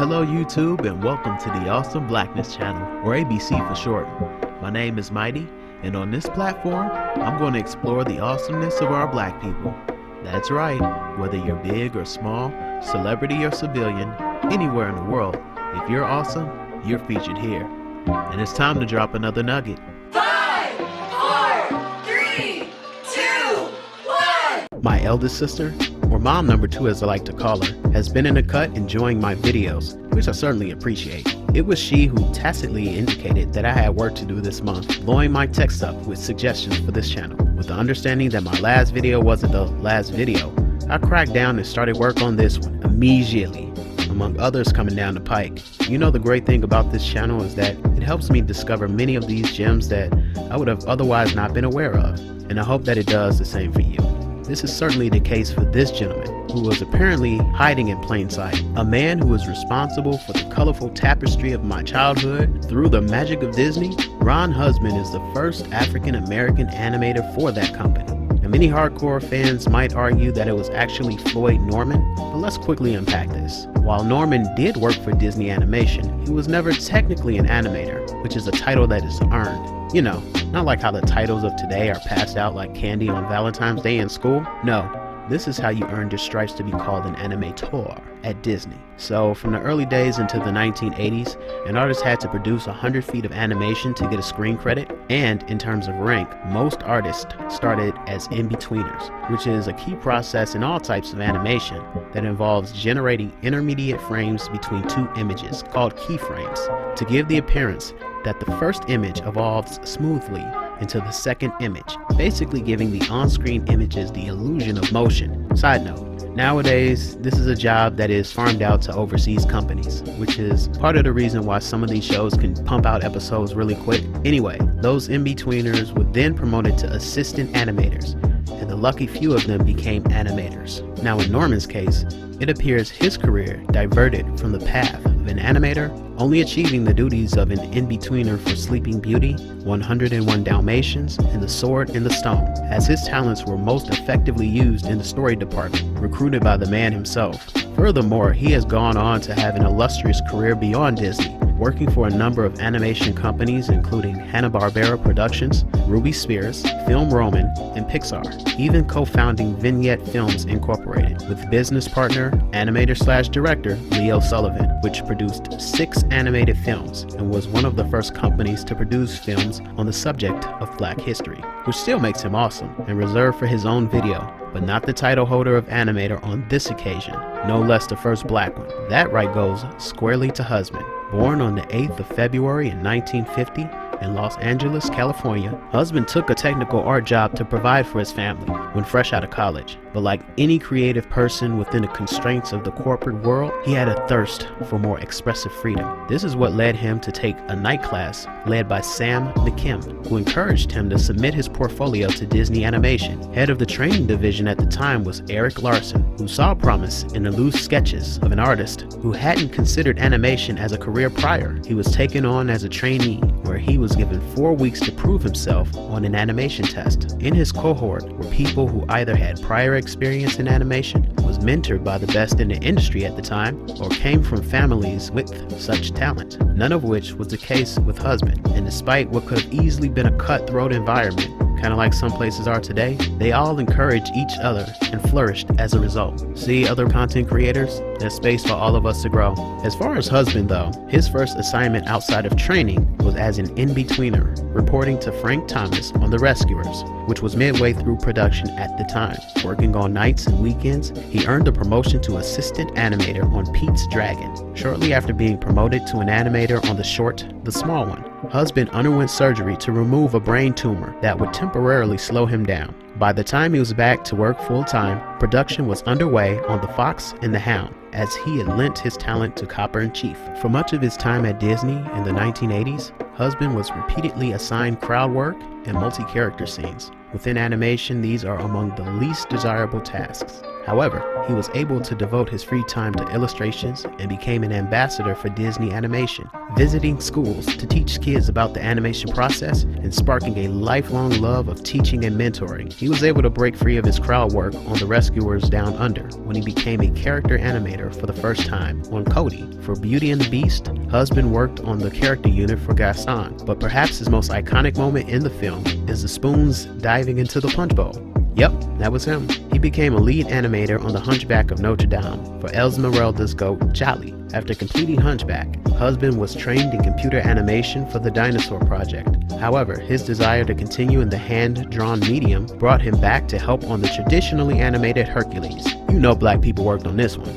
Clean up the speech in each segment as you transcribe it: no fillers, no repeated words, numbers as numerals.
Hello YouTube, and welcome to the Awesome Blackness channel, or ABC for short. My name is Mighty, and on this platform, I'm going to explore the awesomeness of our black people. That's right, whether you're big or small, celebrity or civilian, anywhere in the world, if you're awesome, you're featured here. And it's time to drop another nugget. 5, 4, 3, 2, 1. My eldest sister, or mom number 2 as I like to call her, has been in the cut enjoying my videos, which I certainly appreciate. It was she who tacitly indicated that I had work to do this month, blowing my text up with suggestions for this channel. With the understanding that my last video wasn't the last video, I cracked down and started work on this one immediately, among others coming down the pike. You know, the great thing about this channel is that it helps me discover many of these gems that I would have otherwise not been aware of, and I hope that it does the same for you. This is certainly the case for this gentleman, who was apparently hiding in plain sight. A man who was responsible for the colorful tapestry of my childhood through the magic of Disney. Ron Husband is the first African-American animator for that company. Now, many hardcore fans might argue that it was actually Floyd Norman, but let's quickly unpack this. While Norman did work for Disney Animation, he was never technically an animator, which is a title that is earned. You know, not like how the titles of today are passed out like candy on Valentine's Day in school. No, this is how you earned your stripes to be called an animator at Disney. So from the early days into the 1980s, an artist had to produce 100 feet of animation to get a screen credit. And in terms of rank, most artists started as in-betweeners, which is a key process in all types of animation that involves generating intermediate frames between two images called keyframes to give the appearance that the first image evolves smoothly into the second image, basically giving the on-screen images the illusion of motion. Side note, nowadays, this is a job that is farmed out to overseas companies, which is part of the reason why some of these shows can pump out episodes really quick. Anyway, those in-betweeners were then promoted to assistant animators, and the lucky few of them became animators. Now in Norman's case, it appears his career diverted from the path of an animator, only achieving the duties of an in-betweener for Sleeping Beauty, 101 Dalmatians, and The Sword in the Stone, as his talents were most effectively used in the story department, recruited by the man himself. Furthermore, he has gone on to have an illustrious career beyond Disney, working for a number of animation companies including Hanna-Barbera Productions, Ruby Spears, Film Roman, and Pixar, even co-founding Vignette Films Incorporated with business partner, animator/director Leo Sullivan, which produced 6 animated films and was one of the first companies to produce films on the subject of Black history, which still makes him awesome and reserved for his own video, but not the title holder of animator on this occasion, no less the first black one. That right goes squarely to Husband. Born on the 8th of February in 1950 in Los Angeles, California, Husband took a technical art job to provide for his family when fresh out of college. But like any creative person within the constraints of the corporate world, he had a thirst for more expressive freedom. This is what led him to take a night class led by Sam McKim, who encouraged him to submit his portfolio to Disney Animation. Head of the training division at the time was Eric Larson, who saw promise in the loose sketches of an artist who hadn't considered animation as a career prior. He was taken on as a trainee, where he was given 4 weeks to prove himself on an animation test. In his cohort were people who either had prior experience in animation, was mentored by the best in the industry at the time, or came from families with such talent, none of which was the case with Husband. And despite what could have easily been a cutthroat environment, kind of like some places are today, they all encouraged each other and flourished as a result. See, other content creators, there's space for all of us to grow. As far as Husband though, his first assignment outside of training was as an in-betweener, reporting to Frank Thomas on The Rescuers, which was midway through production at the time. Working on nights and weekends, he earned a promotion to assistant animator on Pete's Dragon. Shortly after being promoted to an animator on the short, The Small One, Husband underwent surgery to remove a brain tumor that would temporarily slow him down. By the time he was back to work full-time, production was underway on The Fox and the Hound, as he had lent his talent to Copper and Chief. For much of his time at Disney in the 1980s, Husband was repeatedly assigned crowd work and multi-character scenes. Within animation, these are among the least desirable tasks. However, he was able to devote his free time to illustrations and became an ambassador for Disney Animation, visiting schools to teach kids about the animation process and sparking a lifelong love of teaching and mentoring. He was able to break free of his crowd work on The Rescuers Down Under when he became a character animator for the first time on Cody. For Beauty and the Beast, Husband worked on the character unit for Gaston, but perhaps his most iconic moment in the film is the spoons diving into the punch bowl. Yep, that was him. He became a lead animator on The Hunchback of Notre Dame for Esmeralda's goat, Jolly. After completing Hunchback, Husband was trained in computer animation for the Dinosaur Project. However, his desire to continue in the hand-drawn medium brought him back to help on the traditionally animated Hercules. You know black people worked on this one.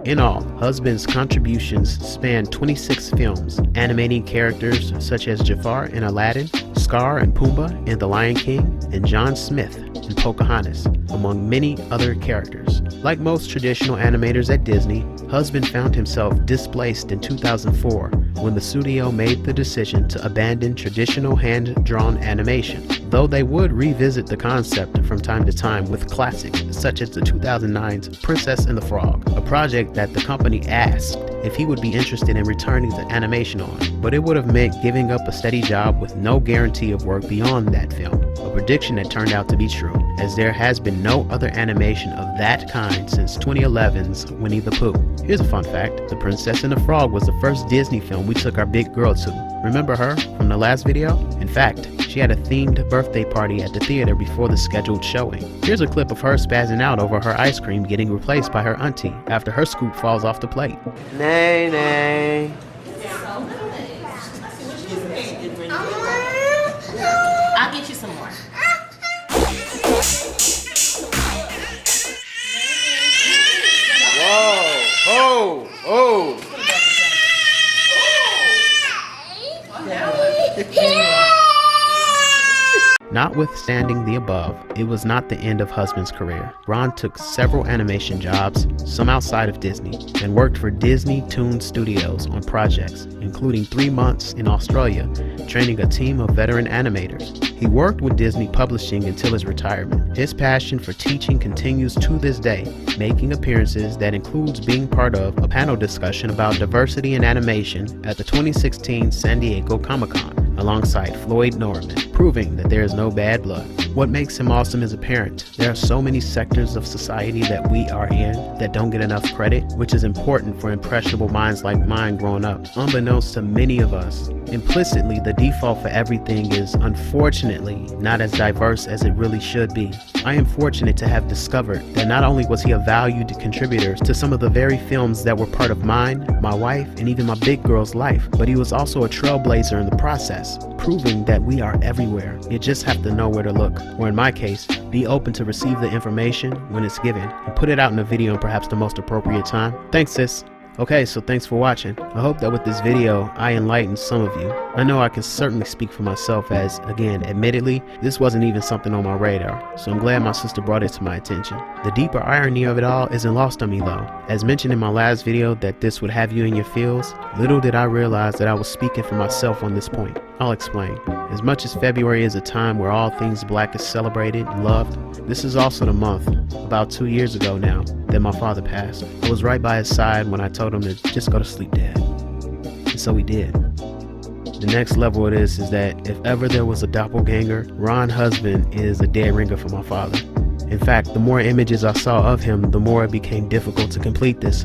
In all, Husband's contributions span 26 films, animating characters such as Jafar in Aladdin, Scar and Pumbaa in The Lion King, and John Smith in Pocahontas, among many other characters. Like most traditional animators at Disney, Husband found himself displaced in 2004 when the studio made the decision to abandon traditional hand-drawn animation, though they would revisit the concept from time to time with classics such as the 2009's Princess and the Frog, a project that the company asked if he would be interested in returning to animation on, but it would have meant giving up a steady job with no guarantee of work beyond that film, a prediction that turned out to be true, as there has been no other animation of that kind since 2011's Winnie the Pooh. Here's a fun fact: The Princess and the Frog was the first Disney film we took our big girl to. Remember her from the last video? In fact, she had a themed birthday party at the theater before the scheduled showing. Here's a clip of her spazzing out over her ice cream getting replaced by her auntie after her scoop falls off the plate. Nay, nay. I'll get you some more. Whoa, ho, oh. Notwithstanding the above, it was not the end of Husband's career. Ron took several animation jobs, some outside of Disney, and worked for Disney Toon Studios on projects, including 3 months in Australia, training a team of veteran animators. He worked with Disney Publishing until his retirement. His passion for teaching continues to this day, making appearances that includes being part of a panel discussion about diversity in animation at the 2016 San Diego Comic-Con, alongside Floyd Norman, proving that there is no bad blood. What makes him awesome is apparent. There are so many sectors of society that we are in that don't get enough credit, which is important for impressionable minds like mine growing up. Unbeknownst to many of us, implicitly the default for everything is unfortunately not as diverse as it really should be. I am fortunate to have discovered that not only was he a valued contributor to some of the very films that were part of mine, my wife, and even my big girl's life, but he was also a trailblazer in the process, proving that we are everywhere. You just have to know where to look, or in my case, be open to receive the information when it's given, and put it out in a video in perhaps the most appropriate time. Thanks, sis. Okay, so thanks for watching. I hope that with this video, I enlightened some of you. I know I can certainly speak for myself as, again, admittedly, this wasn't even something on my radar, so I'm glad my sister brought it to my attention. The deeper irony of it all isn't lost on me though. As mentioned in my last video that this would have you in your feels, little did I realize that I was speaking for myself on this point. I'll explain. As much as February is a time where all things black is celebrated and loved, this is also the month, about 2 years ago now, that my father passed. I was right by his side when I told him to just go to sleep, Dad. And so he did. The next level of this is that if ever there was a doppelganger, Ron Husband is a dead ringer for my father. In fact, the more images I saw of him, the more it became difficult to complete this.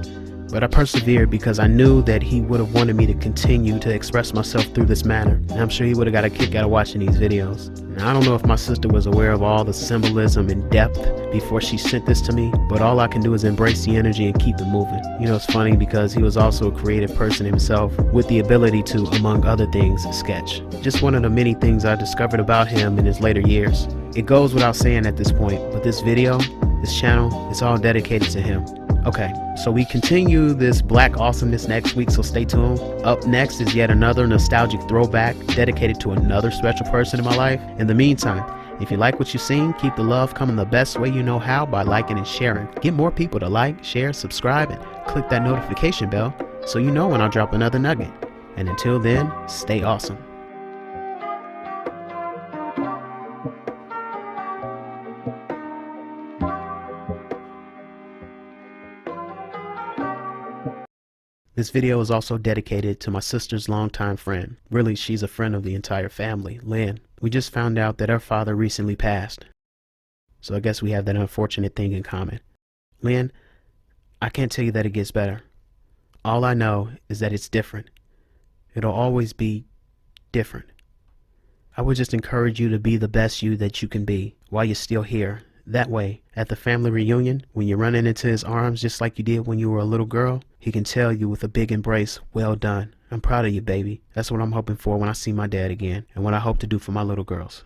But I persevered because I knew that he would have wanted me to continue to express myself through this manner. And I'm sure he would have got a kick out of watching these videos. And I don't know if my sister was aware of all the symbolism and depth before she sent this to me, but all I can do is embrace the energy and keep it moving. You know, it's funny because he was also a creative person himself with the ability to, among other things, sketch. Just one of the many things I discovered about him in his later years. It goes without saying at this point, but this video, this channel, it's all dedicated to him. Okay, so we continue this black awesomeness next week, so stay tuned. Up next is yet another nostalgic throwback dedicated to another special person in my life. In the meantime, if you like what you've seen, keep the love coming the best way you know how, by liking and sharing. Get more people to like, share, subscribe, and click that notification bell so you know when I drop another nugget. And until then, stay awesome. This video is also dedicated to my sister's longtime friend. Really, she's a friend of the entire family, Lynn. We just found out that her father recently passed. So I guess we have that unfortunate thing in common. Lynn, I can't tell you that it gets better. All I know is that it's different. It'll always be different. I would just encourage you to be the best you that you can be while you're still here. That way, at the family reunion, when you're running into his arms just like you did when you were a little girl, he can tell you with a big embrace, "Well done. I'm proud of you, baby." That's what I'm hoping for when I see my dad again, and what I hope to do for my little girls.